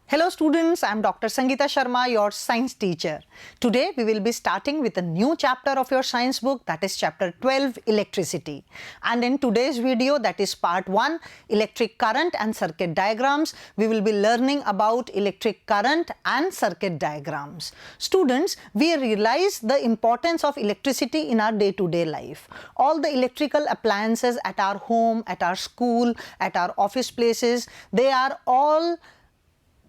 Hello students, I am Dr. Sangeeta Sharma, your science teacher. Today we will be starting with a new chapter of your science book, that is chapter 12, electricity. And in today's video, that is part 1, electric current and circuit diagrams, we will be learning about electric current and circuit diagrams. Students, we realize the importance of electricity in our day-to-day life. All the electrical appliances at our home, at our school, at our office places, they are all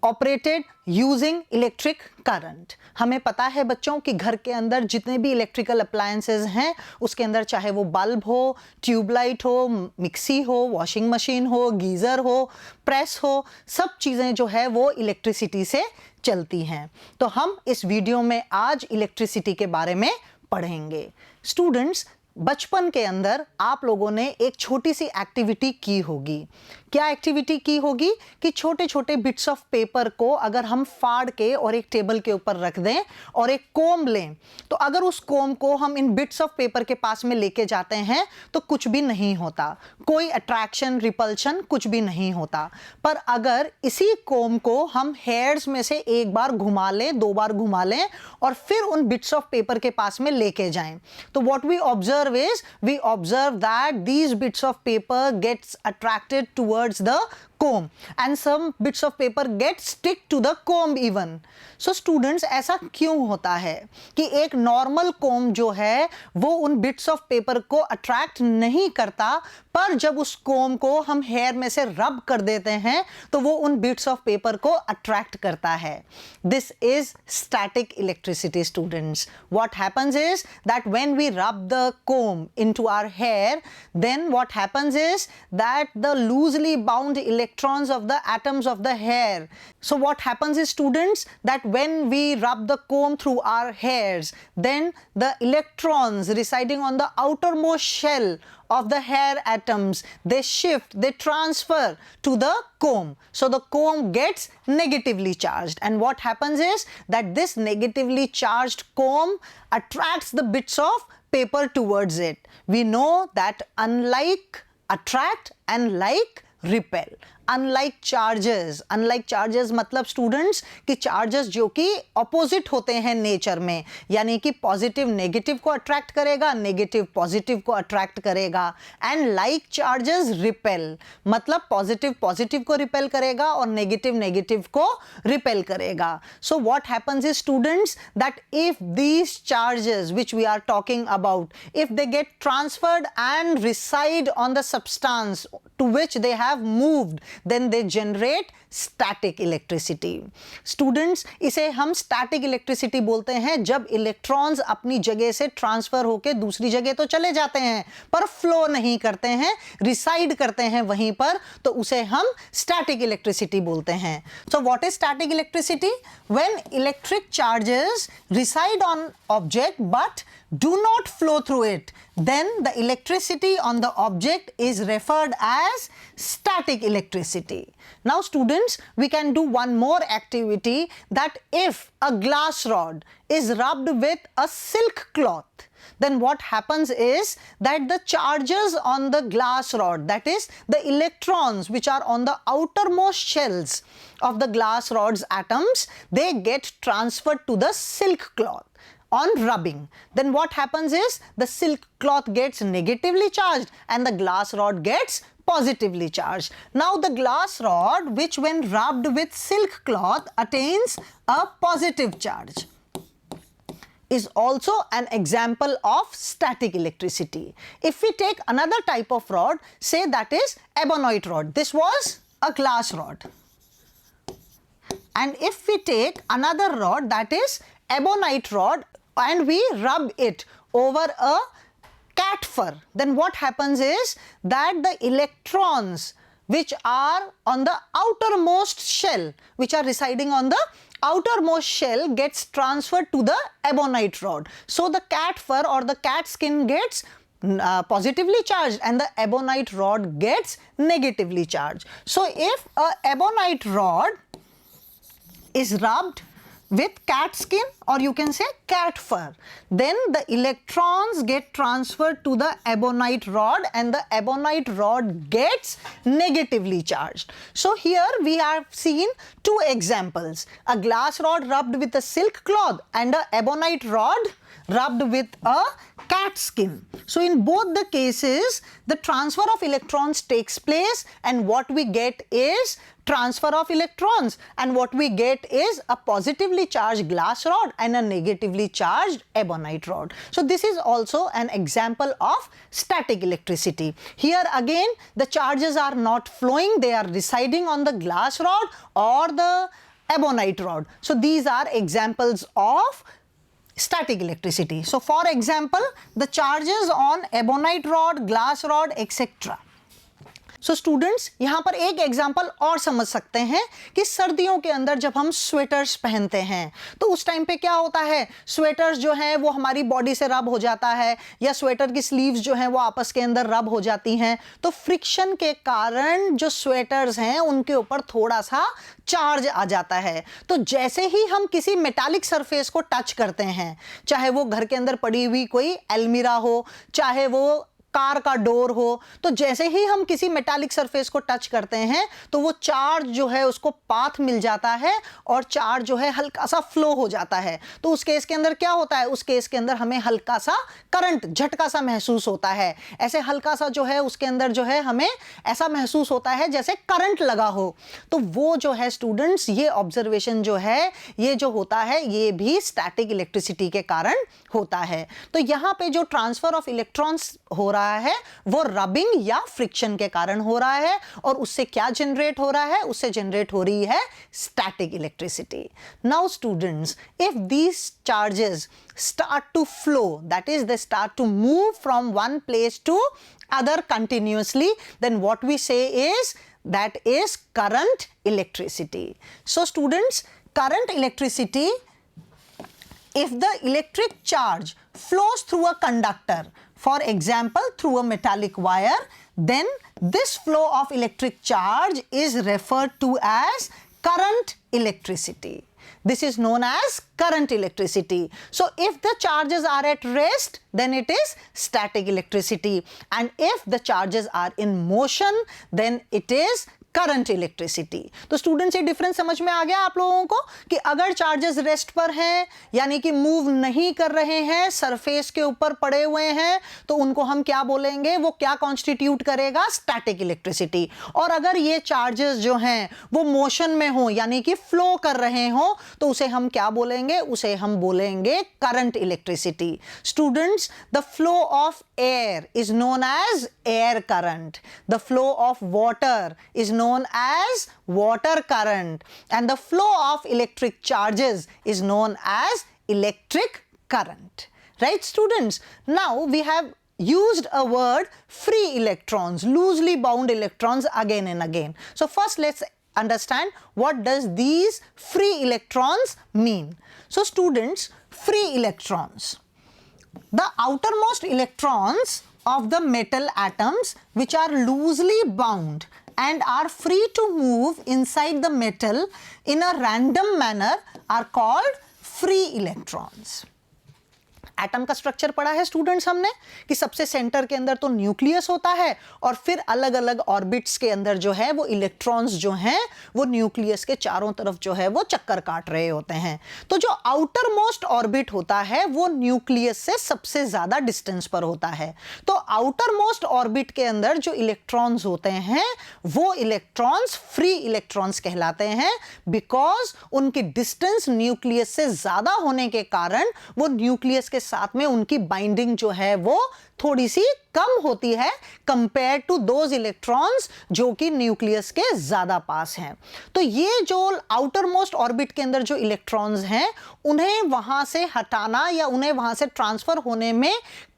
operated using electric current. हमें पता है बच्चों कि घर के अंदर जितने भी इलेक्ट्रिकल अप्लायंसेज हैं उसके अंदर चाहे वो बल्ब हो, ट्यूबलाइट हो, मिक्सी हो, वॉशिंग मशीन हो, गीज़र हो, प्रेस हो, सब चीज़ें जो है वो इलेक्ट्रिसिटी से चलती हैं. तो हम इस वीडियो में आज इलेक्ट्रिसिटी के बारे में पढ़ेंगे. स्टूडेंट्स, बचपन के अंदर आप लोगों ने एक छोटी सी एक्टिविटी की होगी. क्या एक्टिविटी की होगी कि छोटे छोटे बिट्स ऑफ पेपर को अगर हम फाड़ के और एक टेबल के ऊपर रख दें और एक कोम लें, तो अगर उस कोम को हम इन बिट्स ऑफ पेपर के पास में लेके जाते हैं तो कुछ भी नहीं होता, कोई अट्रैक्शन रिपल्शन कुछ भी नहीं होता. पर अगर इसी कोम को हम हेयर्स में से एक बार घुमा लें, दो बार घुमा लें और फिर उन बिट्स ऑफ पेपर के पास में लेके जाएं, तो what we observe is we observe that these bits of paper gets attracted towards the comb and some bits of paper get stick to the comb even. So students, ऐसा क्यों होता है कि एक नॉर्मल कोम जो है वो उन बिट्स ऑफ पेपर को अट्रैक्ट नहीं करता, पर जब उस कोम को हम हेयर में से रब कर देते हैं तो वो उन बिट्स ऑफ पेपर को अट्रैक्ट करता है. This is static electricity. Students, what happens is that when we rub the comb into our hair, then what happens is that the loosely bound electrons of the atoms of the hair. So what happens is, students, that when we rub the comb through our hairs, then the electrons residing on the outermost shell of the hair atoms, they shift, they transfer to the comb. So the comb gets negatively charged, and what happens is that this negatively charged comb attracts the bits of paper towards it. We know that unlike attract and like repel, unlike charges मतलब students कि charges जो कि opposite होते हैं nature में, यानी कि positive negative को अट्रैक्ट करेगा, नेगेटिव पॉजिटिव को अट्रैक्ट करेगा. एंड लाइक चार्जेस रिपेल मतलब पॉजिटिव पॉजिटिव को रिपेल करेगा और नेगेटिव नेगेटिव को रिपेल करेगा. So what happens is, students, that if these charges which we are talking about, if they get transferred and reside on the substance to which they have moved, then they generate static electricity. Students, इसे हम static electricity बोलते हैं जब electrons अपनी जगह से transfer होकर दूसरी जगह तो चले जाते हैं पर फ्लो नहीं करते हैं, रिसाइड करते हैं वहीं पर, तो उसे हम static electricity बोलते हैं. So what is static electricity? When electric charges reside on object but do not flow through it, then the electricity on the object is referred as static electricity. Now students, we can do one more activity, that if a glass rod is rubbed with a silk cloth, then what happens is that the charges on the glass rod, that is the electrons which are on the outermost shells of the glass rod's atoms, they get transferred to the silk cloth on rubbing. Then what happens is the silk cloth gets negatively charged and the glass rod gets positively charged. Now the glass rod, which when rubbed with silk cloth attains a positive charge, is also an example of static electricity. If we take another type of rod, say that is ebonite rod. This was a glass rod. And if we take another rod, that is ebonite rod, and we rub it over a cat fur, then what happens is that the electrons which are on the outermost shell, which are residing on the outermost shell, gets transferred to the ebonite rod. So the cat fur or the cat skin gets positively charged and the ebonite rod gets negatively charged. So if a ebonite rod is rubbed with cat skin, or you can say cat fur. Then the electrons get transferred to the ebonite rod and the ebonite rod gets negatively charged. So here we have seen two examples, a glass rod rubbed with a silk cloth and a ebonite rod rubbed with a cat skin. So in both the cases the transfer of electrons takes place and what we get is transfer of electrons, and what we get is a positively charged glass rod and a negatively charged ebonite rod. So this is also an example of static electricity. Here again the charges are not flowing, they are residing on the glass rod or the ebonite rod. So these are examples of static electricity. So for example, the charges on ebonite rod, glass rod, etc. So students यहाँ पर एक example और समझ सकते हैं कि सर्दियों के अंदर जब हम स्वेटर्स पहनते हैं तो उस टाइम पे क्या होता है, स्वेटर्स जो है वो हमारी बॉडी से रब हो जाता है या स्वेटर की स्लीव्स जो हैं वो आपस के अंदर रब हो जाती हैं, तो फ्रिक्शन के कारण जो स्वेटर्स हैं उनके ऊपर थोड़ा सा चार्ज आ जाता है। तो जैसे ही हम किसी मेटालिक सरफेस को टच करते हैं, चाहे वो घर के अंदर पड़ी हुई कोई अलमीरा हो, चाहे वो कार का डोर हो, तो जैसे ही हम किसी मेटालिक सरफेस को टच करते हैं तो वो चार्ज जो है उसको पाथ मिल जाता है और चार्ज जो है हल्का सा फ्लो हो जाता है। तो उस केस के अंदर क्या होता है, उस केस के अंदर हमें हल्का सा करंट, झटका सा महसूस होता है। ऐसे हल्का सा जो है उसके अंदर जो है हमें ऐसा महसूस होता है जैसे करंट लगा हो। तो वो जो है स्टूडेंट्स, ये ऑब्जर्वेशन जो है ये जो होता है ये भी स्टैटिक इलेक्ट्रिसिटी के कारण होता है। तो यहाँ पे जो ट्रांसफर ऑफ इलेक्ट्रॉन्स हो रहा है वो रबिंग या फ्रिक्शन के कारण हो रहा है और उससे क्या जनरेट हो रहा है, उससे जनरेट हो रही है static electricity. Now students, if these charges start to flow, that is they start to move from one place to other continuously, then what we say is that is current electricity. So students, current electricity, if the electric charge flows through a conductor, for example through a metallic wire, then this flow of electric charge is referred to as current electricity. This is known as current electricity. So if the charges are at rest, then it is static electricity, and if the charges are in motion, then it is current electricity. तो students ये difference समझ में आ गया आप लोगों को कि अगर चार्जेस रेस्ट पर हैं यानी कि मूव नहीं कर रहे हैं, सरफेस के ऊपर पड़े हुए हैं, तो उनको हम क्या बोलेंगे, वो क्या कॉन्स्टिट्यूट करेगा, स्टैटिक इलेक्ट्रिसिटी। और अगर ये चार्जेस जो हैं वो मोशन में हो यानी कि फ्लो कर रहे हो तो उसे हम क्या बोलेंगे, उसे हम बोलेंगे current electricity. Students, the flow of air is known as air current, the flow of water is known as water current, and the flow of electric charges is known as electric current. Right students? Now we have used a word free electrons, loosely bound electrons again and again. So first let's understand what does these free electrons mean. So students, free electrons, the outermost electrons of the metal atoms which are loosely bound and are free to move inside the metal in a random manner are called free electrons. Atom का structure पढ़ा है students हमने कि सबसे centre के अंदर तो nucleus होता है और फिर अलग अलग ऑर्बिट्स के अंदर जो है वो इलेक्ट्रॉन्स जो हैं वो न्यूक्लियस के चारों तरफ जो है वो चक्कर काट रहे होते हैं। तो जो आउटर मोस्ट ऑर्बिट होता है वो न्यूक्लियस से सबसे ज़्यादा डिस्टेंस पर होता है। तो आउटर मोस्ट ऑर्बिट के अंदर जो इलेक्ट्रॉन्स होते हैं वो इलेक्ट्रॉन्स फ्री इलेक्ट्रॉन्स कहलाते हैं, बिकॉज उनकी डिस्टेंस न्यूक्लियस से ज़्यादा होने के कारण वो न्यूक्लियस के साथ में उनकी बाइंडिंग जो है वो थोड़ी सी कम होती है कंपेयर टू दोज इलेक्ट्रॉन्स जो कि न्यूक्लियस के ज्यादा पास हैं। तो ये जो आउटर मोस्ट ऑर्बिट के अंदर जो इलेक्ट्रॉन्स हैं उन्हें वहां से हटाना या उन्हें वहां से ट्रांसफर होने में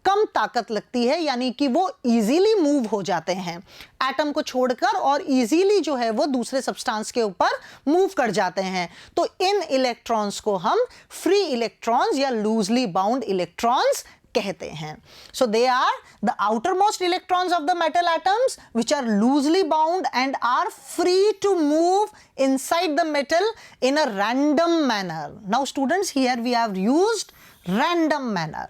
कम ताकत लगती है, यानी कि वो इजीली मूव हो जाते हैं एटम को छोड़कर और इजीली जो है वो दूसरे सब्सटेंस के ऊपर मूव कर जाते हैं। तो इन इलेक्ट्रॉन्स को हम फ्री इलेक्ट्रॉन्स या लूजली बाउंड इलेक्ट्रॉन्स कहते हैं. So they are the outermost electrons of the metal atoms which are loosely bound and are free to move inside the metal in a random manner. Now students, here we have used random manner.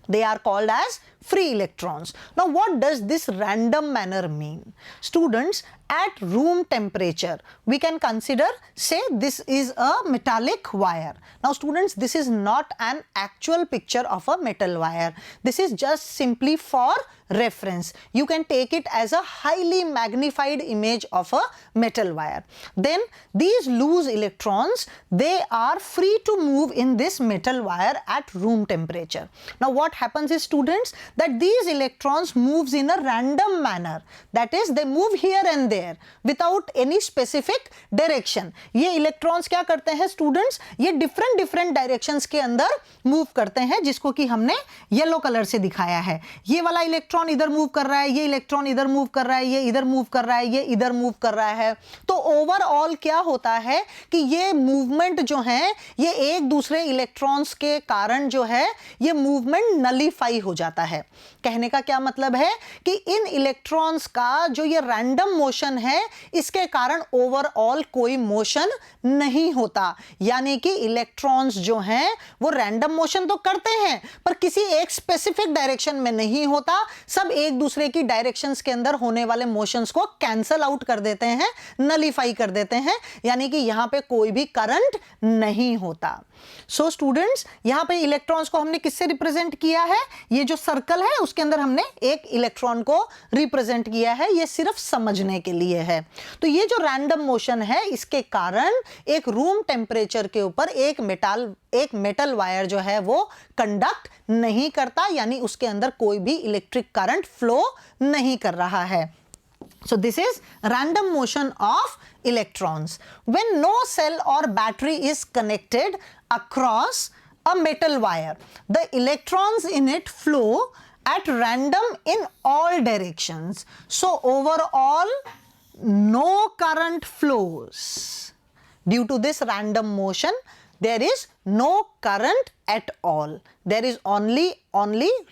They are called as free electrons. Now what does this random manner mean? Students, at room temperature, we can consider, say this is a metallic wire. Now students, this is not an actual picture of a metal wire. This is just simply for reference. You can take it as a highly magnified image of a metal wire. Then these loose electrons, they are free to move in this metal wire at room temperature. Now what happens is students, that these electrons moves in a random manner. That is, they move here and there without any specific direction. ये electrons क्या करते हैं students? ये different directions के अंदर move करते हैं, जिसको कि हमने yellow color से दिखाया है. ये वाला इलेक्ट्रॉन इधर मूव कर रहा है, ये इलेक्ट्रॉन इधर मूव कर रहा है, ये इधर मूव कर रहा है, ये इधर मूव कर रहा है. तो ओवरऑल क्या होता है कि ये मूवमेंट जो है, ये एक दूसरे इलेक्ट्रॉन्स के कारण जो है, ये मूवमेंट नलीफाई हो जाता है. कहने का क्या मतलब है कि इन इलेक्ट्रॉन्स का जो ये रैंडम मोशन है, इसके कारण ओवरऑल कोई मोशन नहीं होता. यानी कि इलेक्ट्रॉन्स जो हैं वो रैंडम मोशन तो करते हैं, पर किसी एक स्पेसिफिक डायरेक्शन में नहीं होता. सब एक दूसरे की डायरेक्शंस के अंदर होने वाले मोशंस को कैंसल आउट कर देते हैं, नलीफाई कर देते हैं. यानी कि यहां पे कोई भी करंट नहीं होता. सो स्टूडेंट्स, यहां पे इलेक्ट्रॉन्स को हमने किससे रिप्रेजेंट किया है? ये जो सर्कल है उसके अंदर हमने एक इलेक्ट्रॉन को रिप्रेजेंट किया है. ये सिर्फ समझने के लिए है. तो ये जो रैंडम मोशन है, इसके कारण एक रूम टेम्परेचर के ऊपर एक मेटल वायर जो है वो कंडक्ट नहीं करता, यानी उसके अंदर कोई भी इलेक्ट्रिक करंट फ्लो नहीं कर रहा है. So this is random motion of electrons. When no cell or battery is connected across a metal wire, the electrons in it flow at random in all directions. So overall, no current flows. Due to this random motion, there is no current at all. There is only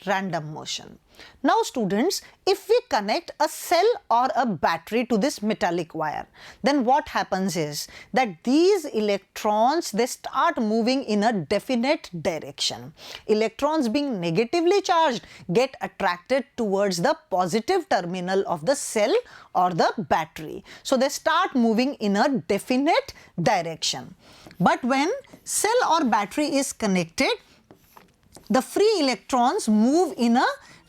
random motion. Now students, if we connect a cell or a battery to this metallic wire, then what happens is that these electrons, they start moving in a definite direction. Electrons being negatively charged get attracted towards the positive terminal of the cell or the battery. So they start moving in a definite direction. But when cell or battery is connected, the free electrons move in a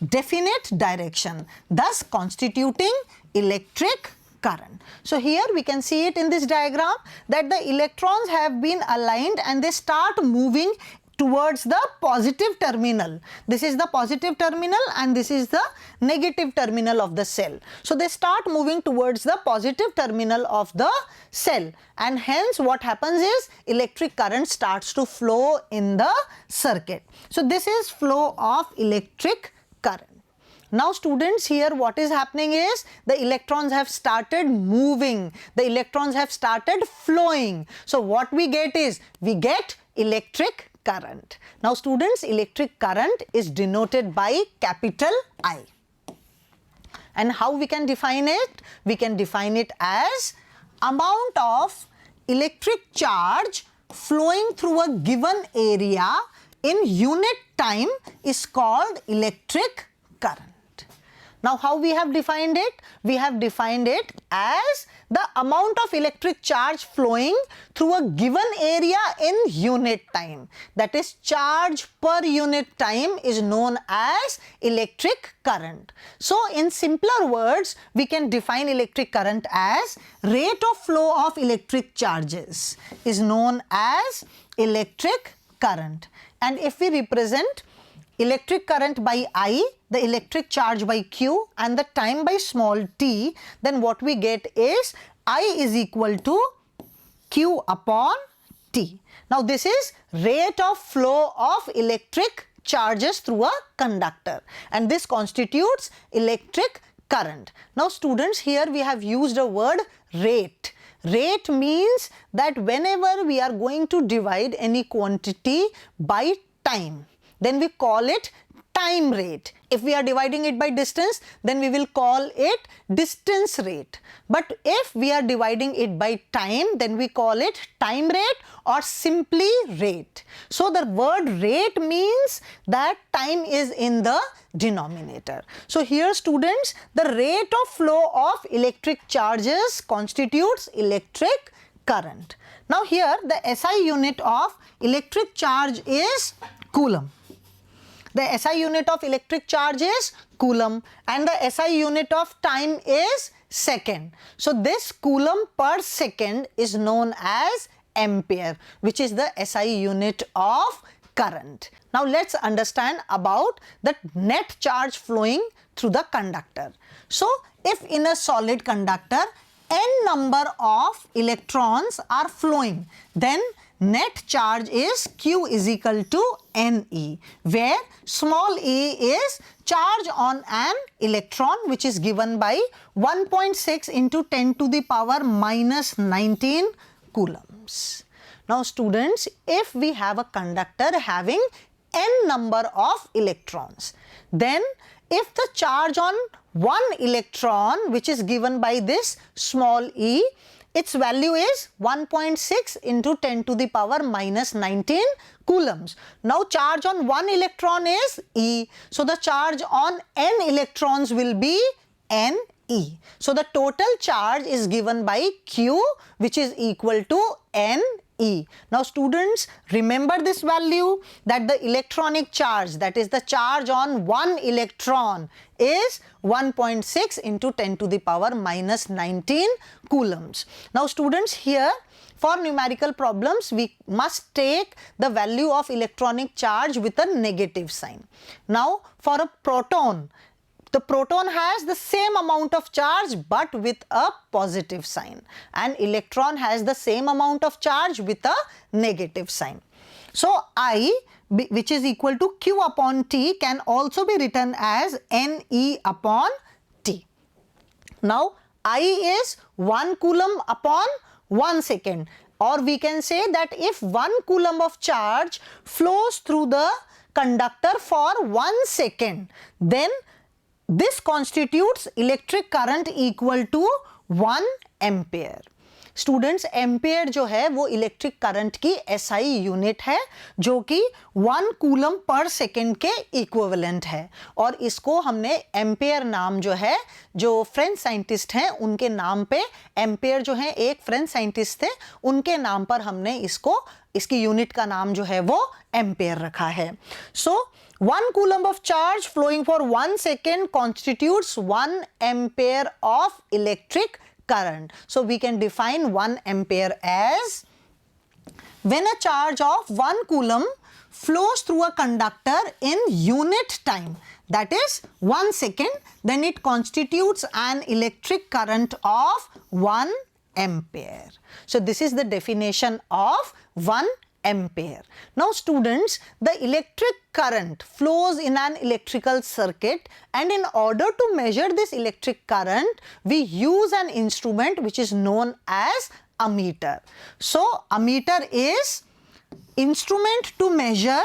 definite direction, thus constituting electric current. So here we can see it in this diagram that the electrons have been aligned and they start moving towards the positive terminal. This is the positive terminal and this is the negative terminal of the cell. So they start moving towards the positive terminal of the cell, and hence what happens is electric current starts to flow in the circuit. So this is flow of electric current. Now students, here what is happening is the electrons have started moving, the electrons have started flowing. So what we get is, we get electric current. Now students, electric current is denoted by capital I. And how we can define it? We can define it as amount of electric charge flowing through a given area in unit time is called electric current. Now how we have defined it? We have defined it as the amount of electric charge flowing through a given area in unit time. That is, charge per unit time is known as electric current. So in simpler words, we can define electric current as rate of flow of electric charges is known as electric current. And if we represent electric current by I, the electric charge by Q, and the time by small t, then what we get is I is equal to Q upon T. Now this is rate of flow of electric charges through a conductor, and this constitutes electric current. Now students, here we have used a word rate. Rate means that whenever we are going to divide any quantity by time, then we call it time rate. If we are dividing it by distance, then we will call it distance rate. But if we are dividing it by time, then we call it time rate or simply rate. So the word rate means that time is in the denominator. So here students, the rate of flow of electric charges constitutes electric current. Now here the SI unit of electric charge is coulomb. The SI unit of electric charge is coulomb and the SI unit of time is second. So this coulomb per second is known as ampere, which is the SI unit of current. Now let's understand about the net charge flowing through the conductor. So if in a solid conductor n number of electrons are flowing, then net charge is Q is equal to Ne, where small e is charge on an electron, which is given by 1.6 into 10 to the power minus 19 coulombs. Now students, if we have a conductor having n number of electrons, then if the charge on one electron, which is given by this small e, its value is 1.6 into 10 to the power minus 19 coulombs. Now charge on one electron is E. So the charge on n electrons will be Ne. So the total charge is given by Q, which is equal to Ne. Now students, remember this value, that the electronic charge, that is the charge on one electron, is 1.6 into 10 to the power minus 19 coulombs. Now students, here for numerical problems we must take the value of electronic charge with a negative sign. Now for a proton, the proton has the same amount of charge but with a positive sign, and electron has the same amount of charge with a negative sign. So I, which is equal to Q upon T, can also be written as Ne upon T. Now I is 1 coulomb upon 1 second, or we can say that if 1 coulomb of charge flows through the conductor for 1 second, then this constitutes electric current equal to 1 ampere. Students, ampere जो है वो electric current की SI unit है, जो कि 1 coulomb per second के equivalent है, और इसको हमने एम्पेयर नाम जो है, जो फ्रेंच साइंटिस्ट हैं उनके नाम पे, एम्पेयर जो है एक फ्रेंच साइंटिस्ट थे, उनके नाम पर हमने इसकी यूनिट का नाम जो है वो एम्पेयर रखा है. सो 1 coulomb of charge flowing for 1 second constitutes 1 ampere of electric current. So we can define 1 ampere as when a charge of 1 coulomb flows through a conductor in unit time, that is 1 second, then it constitutes an electric current of 1 ampere. So this is the definition of 1 ampere. Now students, the electric current flows in an electrical circuit, and in order to measure this electric current, we use an instrument which is known as ammeter. So ammeter is instrument to measure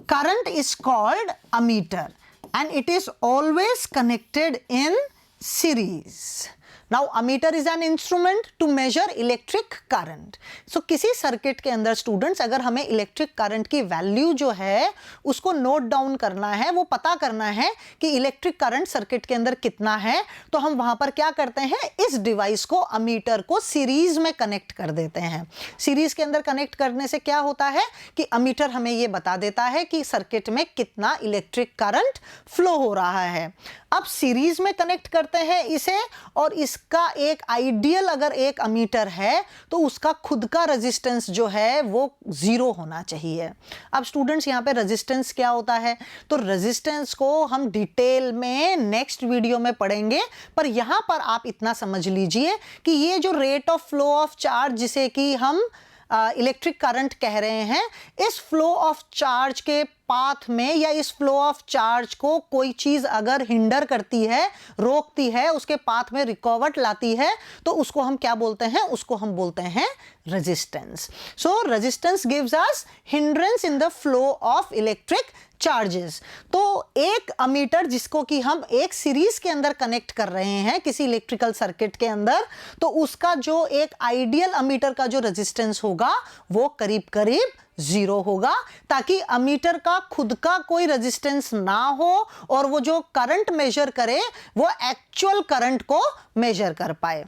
current is called ammeter, and it is always connected in series. Now ammeter is an instrument to measure electric current. So किसी circuit के अंदर students, अगर हमें electric current की value जो है उसको note down करना है, वो पता करना है कि इलेक्ट्रिक करंट सर्किट के अंदर कितना है, तो हम वहां पर क्या करते हैं, इस डिवाइस को, अमीटर को सीरीज में कनेक्ट कर देते हैं. सीरीज के अंदर कनेक्ट करने से क्या होता है कि अमीटर हमें ये बता देता है कि सर्किट में कितना इलेक्ट्रिक करंट फ्लो हो रहा है. अब सीरीज में कनेक्ट करते हैं इसे, और इसका एक आइडियल अगर एक अमीटर है तो उसका खुद का रेजिस्टेंस जो है वो 0 होना चाहिए. अब स्टूडेंट्स, यहाँ पे रेजिस्टेंस क्या होता है, तो रेजिस्टेंस को हम डिटेल में नेक्स्ट वीडियो में पढ़ेंगे, पर यहाँ पर आप इतना समझ लीजिए कि ये जो rate of flow of charge जिसे कि हम इलेक्ट्रिक करंट कह रहे हैं, इस फ्लो ऑफ चार्ज के पाथ में या इस फ्लो ऑफ चार्ज को कोई चीज अगर हिंडर करती है, रोकती है, उसके पाथ में रुकावट लाती है, तो उसको हम क्या बोलते हैं, उसको हम बोलते हैं resistance. So resistance gives us hindrance in the flow of electric charges. तो एक अमीटर जिसको कि हम एक सीरीज के अंदर कनेक्ट कर रहे हैं किसी इलेक्ट्रिकल सर्किट के अंदर, तो उसका जो एक आइडियल अमीटर का जो रेजिस्टेंस होगा वो करीब करीब 0 होगा, ताकि अमीटर का खुद का कोई रेजिस्टेंस ना हो और वो जो करंट मेजर करे वो एक्चुअल करंट को मेजर कर पाए।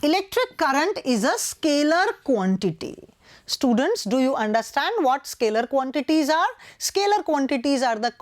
Electric current is a scalar quantity. Students, do you understand what scalar quantities are? Scalar quantities are the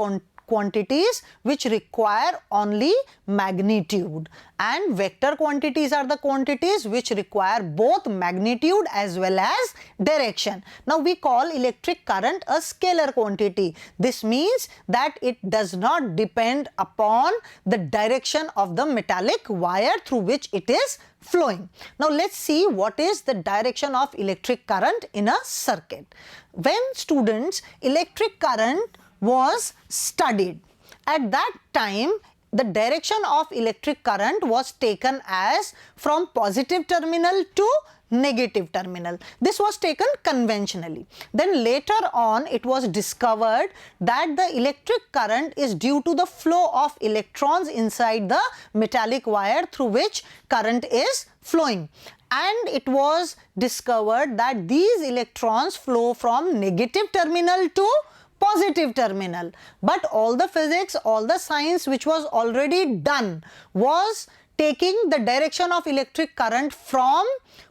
quantities which require only magnitude, and vector quantities are the quantities which require both magnitude as well as direction. Now we call electric current a scalar quantity. This means that it does not depend upon the direction of the metallic wire through which it is flowing. Now let's see what is the direction of electric current in a circuit. When students, electric current was studied, at that time the direction of electric current was taken as from positive terminal to negative terminal. This was taken conventionally. Then later on it was discovered that the electric current is due to the flow of electrons inside the metallic wire through which current is flowing, and it was discovered that these electrons flow from negative terminal to positive terminal. But all the physics, all the science which was already done was taking the direction of electric current from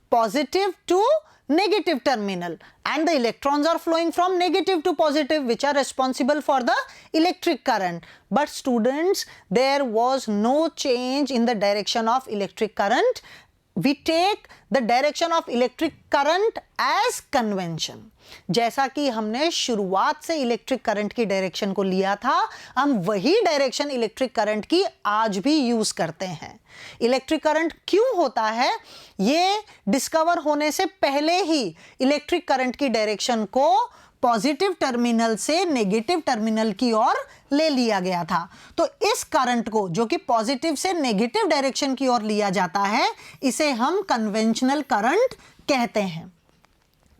positive to negative terminal, and the electrons are flowing from negative to positive, which are responsible for the electric current. But students, there was no change in the direction of electric current. We take the direction of electric current as convention. जैसा कि हमने शुरुआत से electric current की direction को लिया था, हम वही डायरेक्शन इलेक्ट्रिक करंट की आज भी यूज करते हैं। इलेक्ट्रिक करंट क्यों होता है, ये डिस्कवर होने से पहले ही इलेक्ट्रिक करंट की डायरेक्शन को पॉजिटिव टर्मिनल से नेगेटिव टर्मिनल की ओर ले लिया गया था। तो इस करंट को जो कि पॉजिटिव से नेगेटिव डायरेक्शन की ओर लिया जाता है, इसे हम कन्वेंशनल करंट कहते हैं।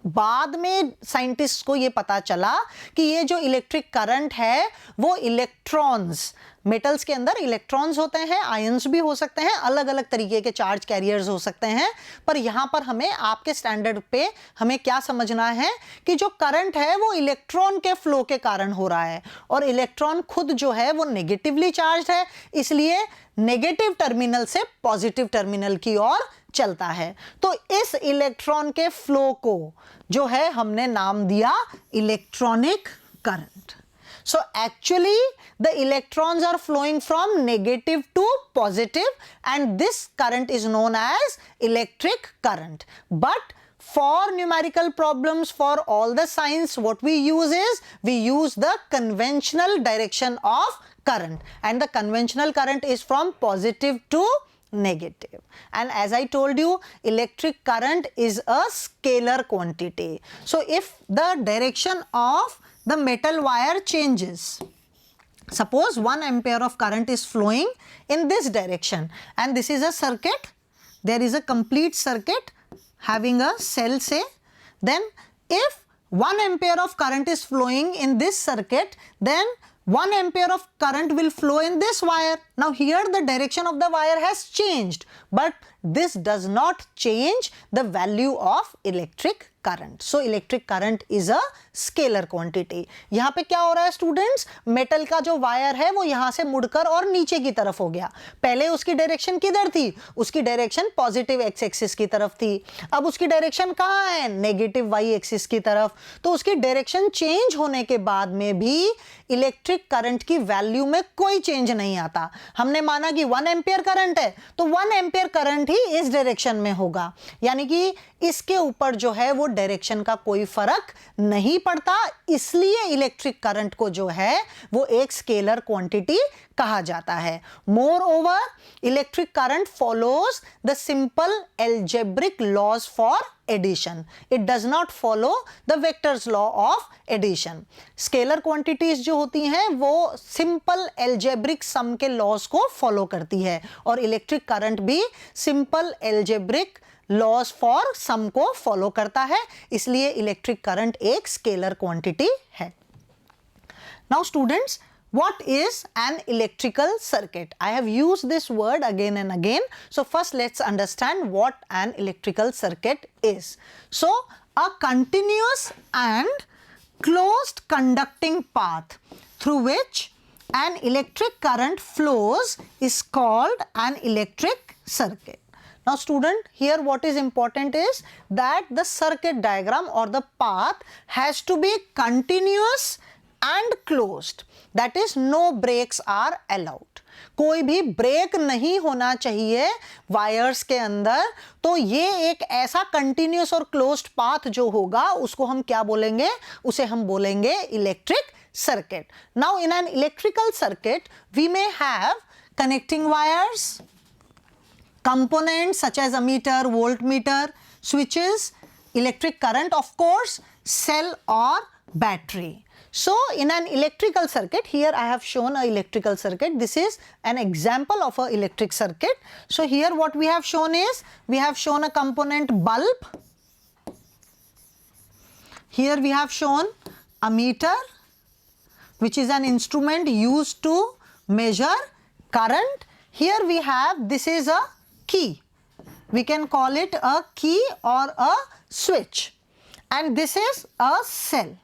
बाद में साइंटिस्ट को ये पता चला कि ये जो इलेक्ट्रिक करंट है वो इलेक्ट्रॉन्स, मेटल्स के अंदर इलेक्ट्रॉन्स होते हैं, आयंस भी हो सकते हैं, अलग अलग तरीके के चार्ज कैरियर्स हो सकते हैं। पर यहाँ पर हमें आपके स्टैंडर्ड पे हमें क्या समझना है कि जो करंट है वो इलेक्ट्रॉन के फ्लो के कारण हो रहा है, और इलेक्ट्रॉन खुद जो है वो नेगेटिवली चार्ज है, इसलिए नेगेटिव टर्मिनल से पॉजिटिव टर्मिनल की ओर चलता है। तो इस इलेक्ट्रॉन के फ्लो को जो है हमने नाम दिया electronic current. So actually the electrons are flowing from negative to positive, and this current is known as electric current. But for numerical problems, for all the science, what we use is we use the conventional direction of current, and the conventional current is from positive to negative. And as I told you, electric current is a scalar quantity. So if the direction of the metal wire changes, suppose 1 ampere of current is flowing in this direction, and this is a circuit, there is a complete circuit having a cell, say, then if 1 ampere of current is flowing in this circuit, then 1 ampere of current will flow in this wire. Now here the direction of the wire has changed, but this does not change the value of electric current. So electric current is a scalar quantity. यहाँ पे क्या हो रहा है students, metal का जो wire है वो यहाँ से मुड़कर और नीचे की तरफ हो गया। पहले उसकी डायरेक्शन किधर थी, उसकी डायरेक्शन पॉजिटिव एक्स एक्सिस की तरफ थी, अब उसकी डायरेक्शन कहाँ है, नेगेटिव वाई एक्सिस की तरफ। तो उसकी डायरेक्शन चेंज होने के बाद में भी इलेक्ट्रिक करंट की वैल्यू में कोई चेंज नहीं आता। हमने माना कि 1 एम्पियर करंट है तो 1 एम्पियर करंट ही इस डायरेक्शन में होगा, यानी कि इसके ऊपर जो है वो डायरेक्शन का कोई फर्क नहीं पड़ता, इसलिए इलेक्ट्रिक करंट को जो है वो एक स्केलर क्वांटिटी कहा जाता है। Moreover, electric current follows the simple algebraic laws for addition, it does not follow the vectors law of addition. Scalar quantities जो होती हैं वो सिंपल एल्जेब्रिक सम के लॉज को फॉलो करती है, और इलेक्ट्रिक करंट भी simple algebraic laws for sum को फॉलो करता है, इसलिए इलेक्ट्रिक करंट एक स्केलर क्वांटिटी है। Now students, what is an electrical circuit? I have used this word again and again. So first let's understand what an electrical circuit is. So a continuous and closed conducting path through which an electric current flows is called an electric circuit. Now student, here what is important is that the circuit diagram or the path has to be continuous and closed. That is, no breaks are allowed. कोई भी break नहीं होना चाहिए wires के अंदर. तो ये एक ऐसा कंटिन्यूस और क्लोज्ड पाथ जो होगा उसको हम क्या बोलेंगे? उसे हम बोलेंगे electric circuit. Now in an electrical circuit we may have connecting wires, components such as ammeter, voltmeter, switches, electric current, of course, cell or battery. So in an electrical circuit, here I have shown an electrical circuit. This is an example of an electric circuit. So here what we have shown is, we have shown a component bulb. Here we have shown ammeter, which is an instrument used to measure current. Here we have, this is a key. We can call it a key or a switch. And this is a cell.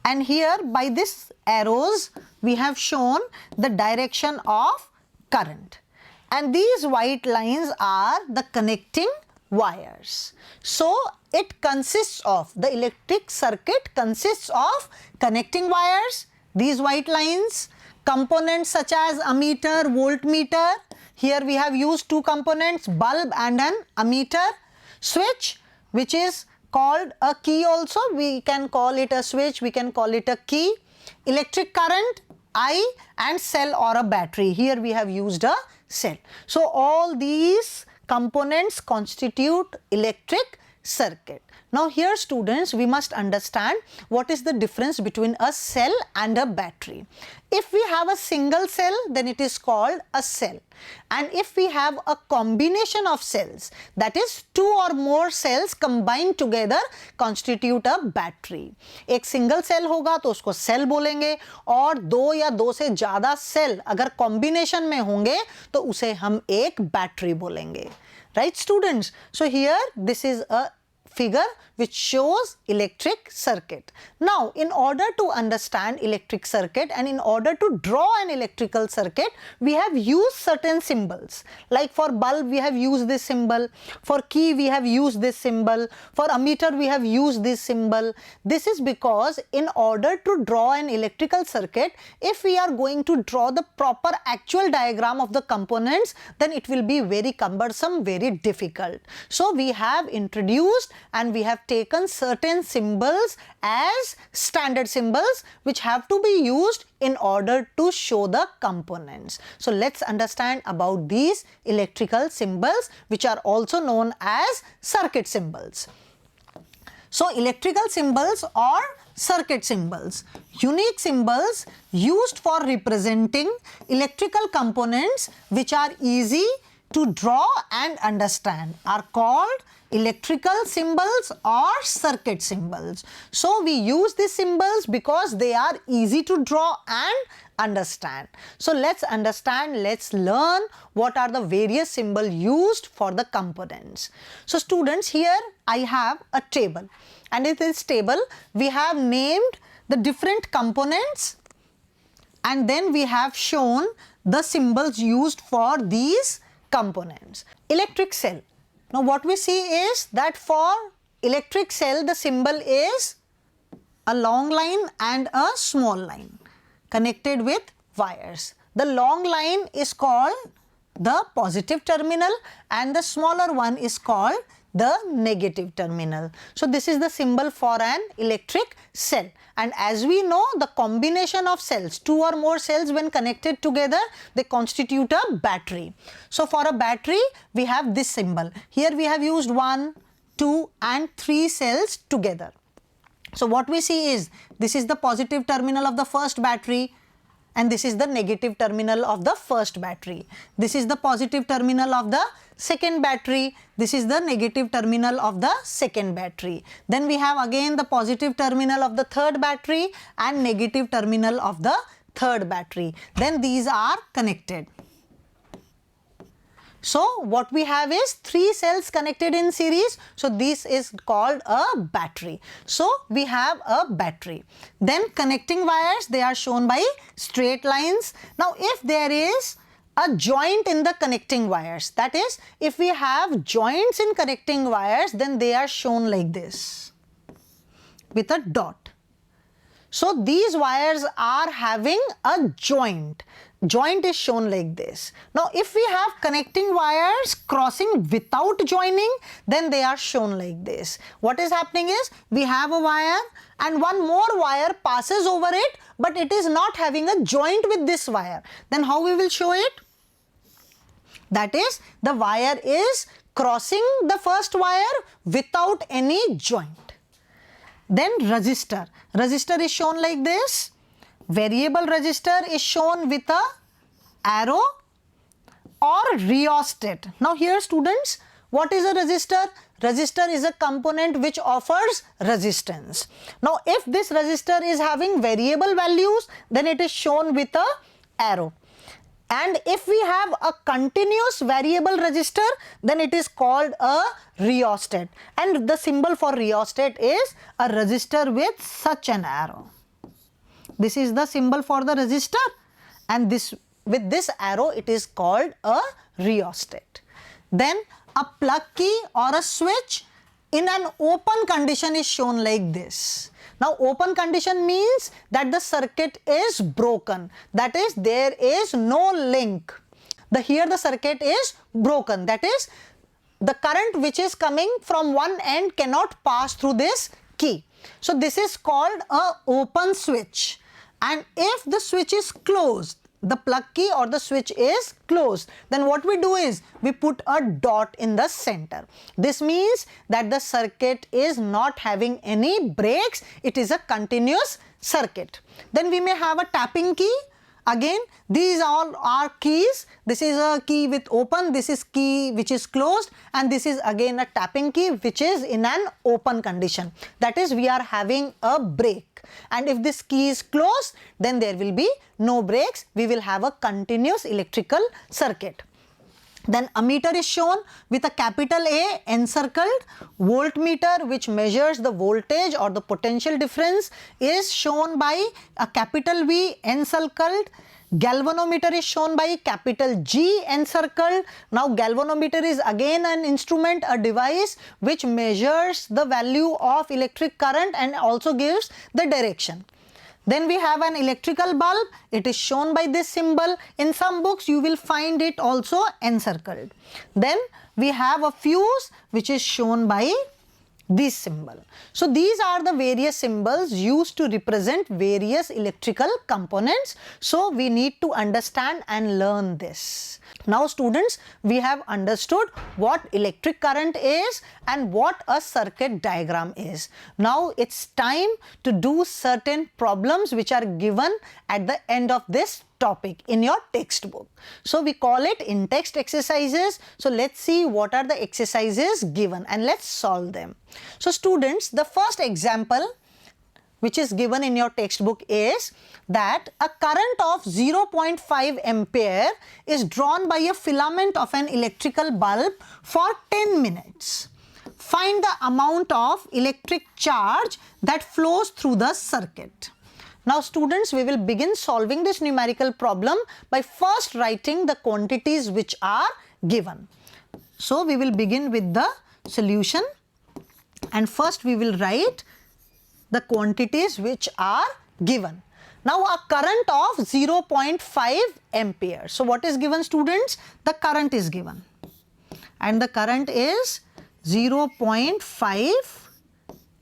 And here by this arrows we have shown the direction of current. And these white lines are the connecting wires. So it consists of, the electric circuit consists of connecting wires, these white lines, components such as ammeter, voltmeter. Here we have used two components, bulb and an ammeter, switch, which is called a key also. We can call it a switch, we can call it a key, electric current, I, and cell or a battery. Here we have used a cell. So all these components constitute electric circuit. Now here students, we must understand what is the difference between a cell and a battery. If we have a single cell, then it is called a cell. And if we have a combination of cells, that is two or more cells combined together constitute a battery. एक single cell होगा तो उसको cell बोलेंगे, और दो या दो से ज़्यादा cell अगर combination में होंगे तो उसे हम एक battery बोलेंगे. Right students? So here this is a figure which shows electric circuit. Now in order to understand electric circuit and in order to draw an electrical circuit, we have used certain symbols. Like for bulb we have used this symbol, for key we have used this symbol, for ammeter we have used this symbol. This is because in order to draw an electrical circuit, if we are going to draw the proper actual diagram of the components, then it will be very cumbersome, very difficult. So we have introduced and we have taken certain symbols as standard symbols which have to be used in order to show the components. So let's understand about these electrical symbols which are also known as circuit symbols. So electrical symbols or circuit symbols, unique symbols used for representing electrical components which are easy to draw and understand, are called electrical symbols or circuit symbols. So we use these symbols because they are easy to draw and understand. So let's understand, let's learn what are the various symbols used for the components. So students, here I have a table, and in this table we have named the different components and then we have shown the symbols used for these components. Electric cell. Now what we see is that for electric cell the symbol is a long line and a small line connected with wires. The long line is called the positive terminal and the smaller one is called the negative terminal. So this is the symbol for an electric cell, and as we know, the combination of cells, two or more cells when connected together, they constitute a battery. So for a battery we have this symbol. Here we have used 1, 2 and 3 cells together. So what we see is, this is the positive terminal of the first battery and this is the negative terminal of the first battery. This is the positive terminal of the second battery. This is the negative terminal of the second battery. Then we have again the positive terminal of the third battery and negative terminal of the third battery. Then these are connected. So what we have is 3 cells connected in series. So this is called a battery. So we have a battery. Then connecting wires, they are shown by straight lines. Now if there is a joint in the connecting wires, that is, if we have joints in connecting wires, then they are shown like this with a dot. So these wires are having a joint. Joint is shown like this. Now if we have connecting wires crossing without joining, then they are shown like this. What is happening is, we have a wire and one more wire passes over it, but it is not having a joint with this wire. Then how we will show it? That is, the wire is crossing the first wire without any joint. Then resistor. Resistor is shown like this. Variable resistor is shown with a arrow, or rheostat. Now here students, what is a resistor? Resistor is a component which offers resistance. Now if this resistor is having variable values, then it is shown with a arrow. And if we have a continuous variable resistor, then it is called a rheostat. And the symbol for rheostat is a resistor with such an arrow. This is the symbol for the resistor, and this, with this arrow, it is called a rheostat. Then a plug key or a switch in an open condition is shown like this. Now open condition means that the circuit is broken, that is, there is no link. Here the circuit is broken, that is, the current which is coming from one end cannot pass through this key. So this is called a open switch. And if the switch is closed, the plug key or the switch is closed, then what we do is we put a dot in the center. This means that the circuit is not having any breaks, it is a continuous circuit. Then we may have a tapping key. Again, these all are keys. This is a key with open, this is key which is closed, and this is again a tapping key which is in an open condition. That is, we are having a break. And if this key is closed, then there will be no breaks. We will have a continuous electrical circuit. Then ammeter is shown with a capital A encircled. Voltmeter, which measures the voltage or the potential difference, is shown by a capital V encircled. Galvanometer is shown by capital G encircled. Now galvanometer is again an instrument, a device which measures the value of electric current and also gives the direction. Then we have an electrical bulb. It is shown by this symbol. In some books you will find it also encircled. Then we have a fuse which is shown by this symbol. So these are the various symbols used to represent various electrical components. So we need to understand and learn this. Now students, we have understood what electric current is and what a circuit diagram is. Now it's time to do certain problems which are given at the end of this topic in your textbook. So we call it in-text exercises. So let's see what are the exercises given and let's solve them. So students, the first example which is given in your textbook is that a current of 0.5 ampere is drawn by a filament of an electrical bulb for 10 minutes. Find the amount of electric charge that flows through the circuit. Now students, we will begin solving this numerical problem by first writing the quantities which are given. So we will begin with the solution, and first we will write the quantities which are given. Now a current of 0.5 ampere. So what is given students? The current is given, and the current is 0.5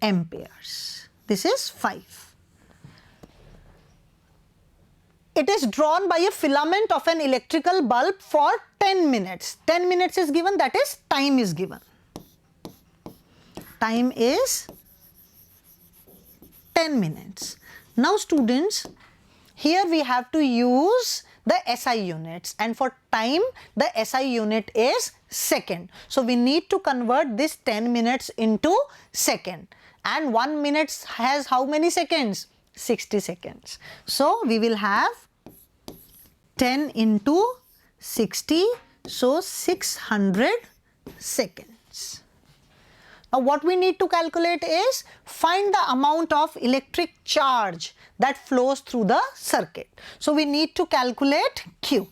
amperes. This is 5. It is drawn by a filament of an electrical bulb for 10 minutes. 10 minutes is given, that is time is given. Time is 10 minutes. Now students, here we have to use the SI units, and for time the SI unit is second. So we need to convert this 10 minutes into second, and 1 minute has how many seconds? 60 seconds. So we will have 10 into 60, so 600 seconds. Now what we need to calculate is find the amount of electric charge that flows through the circuit. So we need to calculate Q.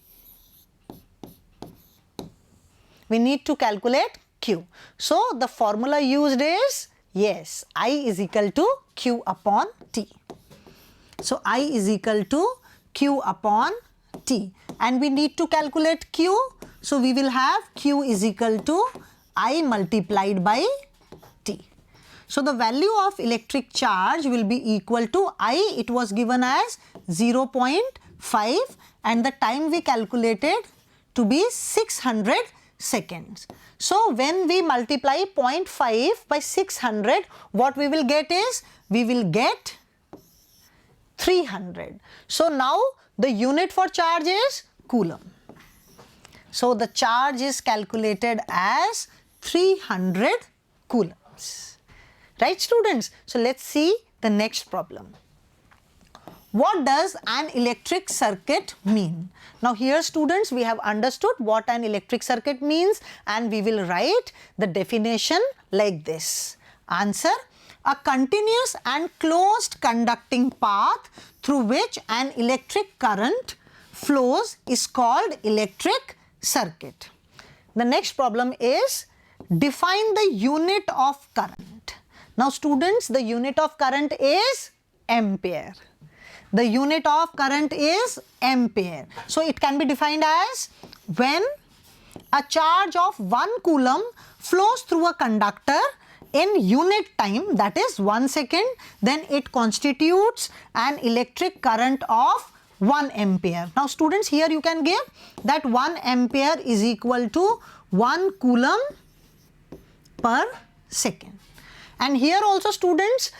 We need to calculate Q. So the formula used is, yes, I is equal to Q upon T. So I is equal to Q upon T, and we need to calculate Q. So we will have Q is equal to I multiplied by T. So the value of electric charge will be equal to I, it was given as 0.5, and the time we calculated to be 600 seconds. So when we multiply 0.5 by 600, what we will get is, we will get 300. So now the unit for charge is coulomb. So the charge is calculated as 300 coulombs. Right, students? So let's see the next problem. What does an electric circuit mean? Now here, students, we have understood what an electric circuit means, and we will write the definition like this. Answer: a continuous and closed conducting path through which an electric current flows is called electric circuit. The next problem is, define the unit of current. Now students, the unit of current is ampere. The unit of current is ampere. So it can be defined as, when a charge of 1 coulomb flows through a conductor in unit time, that is 1 second, then it constitutes an electric current of 1 ampere. Now students, here you can give that 1 ampere is equal to 1 coulomb per second. And here also, students,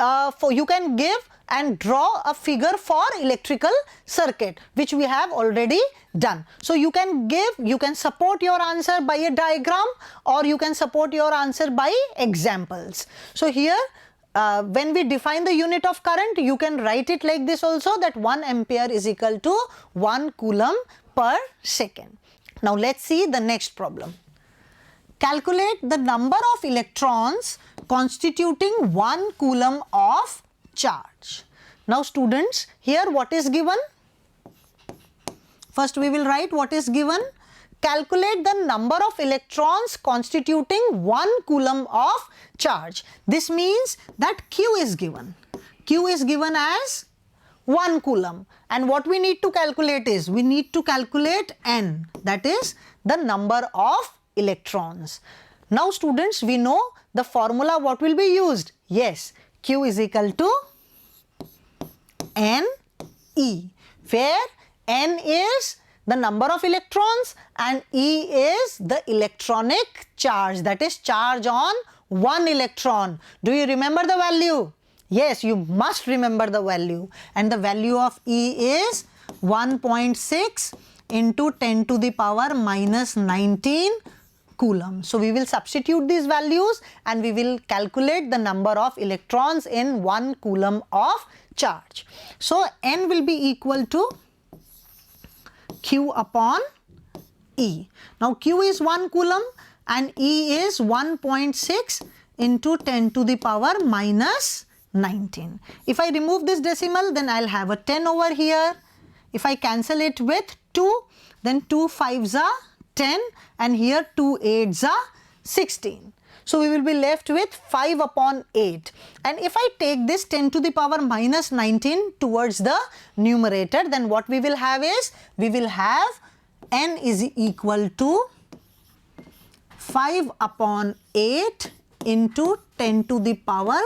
you can give and draw a figure for electrical circuit, which we have already done. So you can support your answer by a diagram, or you can support your answer by examples. So here, when we define the unit of current, you can write it like this also, that 1 ampere is equal to 1 coulomb per second. Now let's see the next problem. Calculate the number of electrons constituting 1 coulomb of charge. Now students, here what is given? First we will write what is given. Calculate the number of electrons constituting 1 coulomb of charge. This means that Q is given. Q is given as 1 coulomb, and what we need to calculate is, we need to calculate N, that is the number of electrons. Now students, we know the formula what will be used. Yes, Q is equal to NE, where N is the number of electrons and E is the electronic charge, that is charge on 1 electron. Do you remember the value? Yes, you must remember the value, and the value of E is 1.6 into 10 to the power minus 19 coulomb. So we will substitute these values and we will calculate the number of electrons in 1 coulomb of charge. So N will be equal to Q upon E. Now Q is 1 coulomb and E is 1.6 into 10 to the power minus 19. If I remove this decimal, then I'll have a 10 over here. If I cancel it with 2, then 2 5s are 10, and here 2 8s are 16. So we will be left with 5 upon 8. And if I take this 10 to the power minus 19 towards the numerator, then what we will have is, we will have N is equal to 5 upon 8 into 10 to the power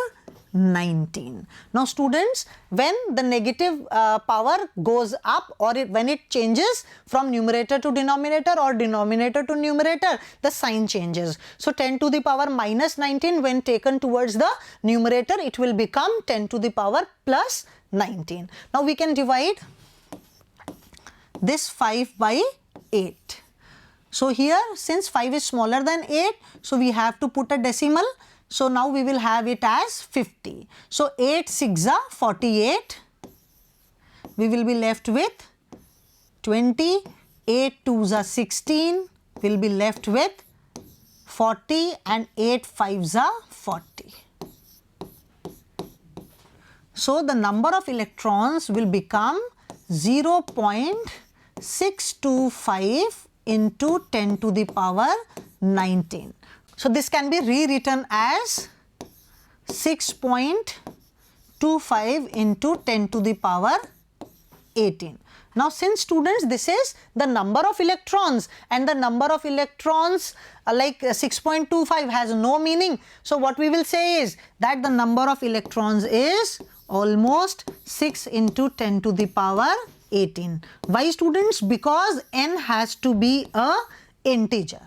19. Now students, when the negative power goes up, or when it changes from numerator to denominator or denominator to numerator, the sign changes. So 10 to the power minus 19, when taken towards the numerator, it will become 10 to the power plus 19. Now we can divide this 5 by 8. So here, since 5 is smaller than 8, so we have to put a decimal. So now we will have it as 50. So 8 6 are 48. We will be left with 20. 8 2s are 16. We will be left with 40, and 8 5s are 40. So the number of electrons will become 0.625 into 10 to the power 19. So this can be rewritten as 6.25 into 10 to the power 18. Now since students, this is the number of electrons, and the number of electrons like 6.25 has no meaning. So what we will say is that the number of electrons is almost 6 into 10 to the power 18. Why students? Because n has to be a integer.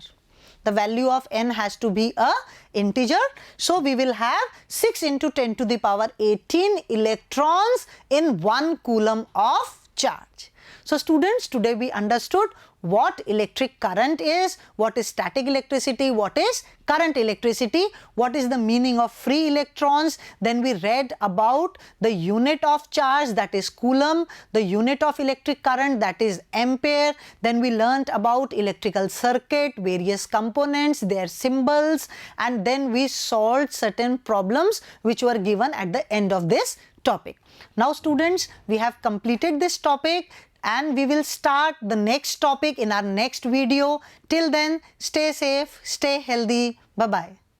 The value of n has to be a integer. So we will have 6 into 10 to the power 18 electrons in 1 coulomb of charge. So students, today we understood what electric current is, what is static electricity, what is current electricity, what is the meaning of free electrons. Then we read about the unit of charge, that is coulomb, the unit of electric current, that is ampere. Then we learnt about electrical circuit, various components, their symbols, and then we solved certain problems which were given at the end of this topic. Now students, we have completed this topic, and we will start the next topic in our next video. Till then, stay safe, stay healthy. Bye-bye.